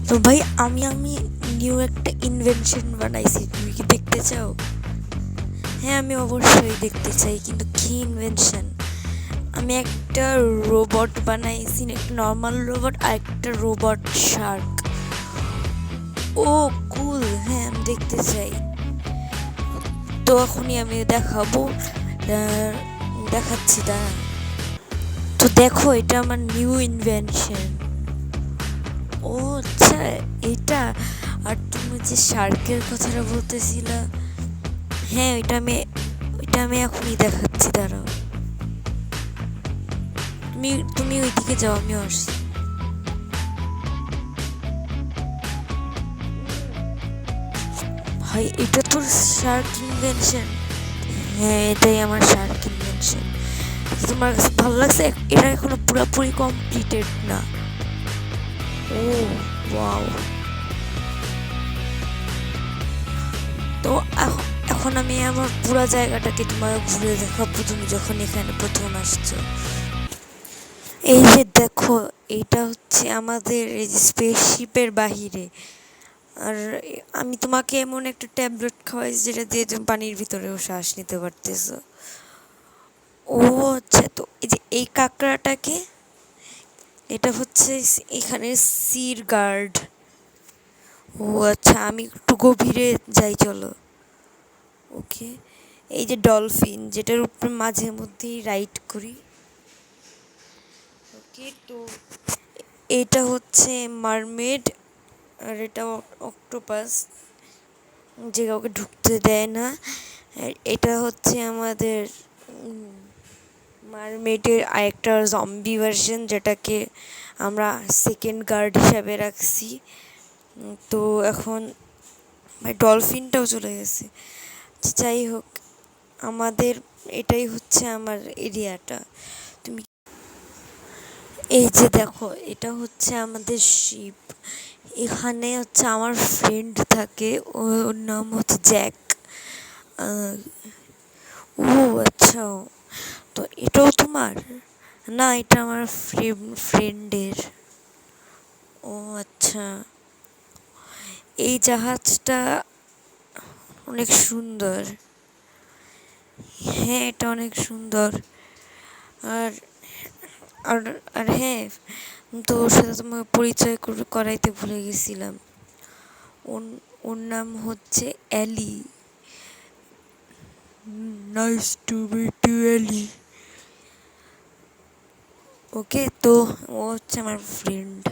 তো ভাই আমি নিউ একটা ইনভেনশন বানাইছি, তুমি কি দেখতে চাও? হ্যাঁ, আমি অবশ্যই দেখতে চাই, কিন্তু কি ইনভেনশন? আমি একটা রোবট বানাইছি, একটা নর্মাল রোবট আর একটা রোবট শার্ক। ও কুল, হ্যাঁ আমি দেখতে চাই। তো এখনই আমি দেখাবো, দেখাচ্ছি দাঁড়া। তো দেখো, এটা আমার নিউ ইনভেনশন। ও আচ্ছা, এটা। আর তুমি যে শার্কের কথাটা বলতেছিলা, হ্যাঁ ওইটা আমি এখনই দেখাচ্ছি, দাঁড়াও। তুমি তুমি ওইদিকে যাও, আমিও আসছি। ভাই এটা তোর শার্ক ইনভেনশন? হ্যাঁ, এটাই আমার শার্ক ইনভেনশন। তোমার কাছে ভালো লাগছে? এটা এখনো পুরোপুরি কমপ্লিটেড না। ও ওয়াও। তো এখন আমি আমার পুরো জায়গাটাকে তোমার ঘুরে দেখাবো, তুমি যখন এখানে প্রথম আসছো। এই যে দেখো, এইটা হচ্ছে আমাদের এই যে স্পেসশিপের বাহিরে। আর আমি তোমাকে এমন একটা ট্যাবলেট খাওয়াইছি যেটা দিয়ে তুমি পানির ভিতরেও শ্বাস নিতে পারতেছো। ও আচ্ছা, তো এই যে এই কাঁকড়াটাকে, এটা হচ্ছে এখানে সির গার্ড। ও আচ্ছা, আমি একটু গভীরে যাই, চলো। ওকে, এই যে ডলফিন, যেটার উপর মাঝে মধ্যেই রাইড করি। ওকে, তো এটা হচ্ছে মারমেড। আর এটা অক্টোপাস, যে কাউকে ঢুকতে দেয় না। আর এটা হচ্ছে আমাদের মারমেডের আরেকটা জম্বি ভার্সন, যেটাকে আমরা সেকেন্ড গার্ড হিসাবে রাখছি। তো এখন ভাই ডলফিনটাও চলে গেছে। যাই হোক, আমাদের এটাই হচ্ছে আমার এরিয়াটা। তুমি এই যে দেখো, এটা হচ্ছে আমাদের শিপ। এখানে হচ্ছে আমার ফ্রেন্ড থাকে, ওর নাম হচ্ছে জ্যাক। ও আচ্ছা, তো এটাও তোমার? না, এটা আমার ফ্রেন্ডের। ও আচ্ছা, এই জাহাজটা অনেক সুন্দর। হ্যাঁ, এটা অনেক সুন্দর। আর আর আর হ্যাঁ, তো ওর সাথে তোমাকে পরিচয় করাইতে ভুলে গেছিলাম। ওর ওর নাম হচ্ছে Ally. Nice to meet you, Ally. Okay, তো ও হচ্ছে আমার ফ্রেন্ড।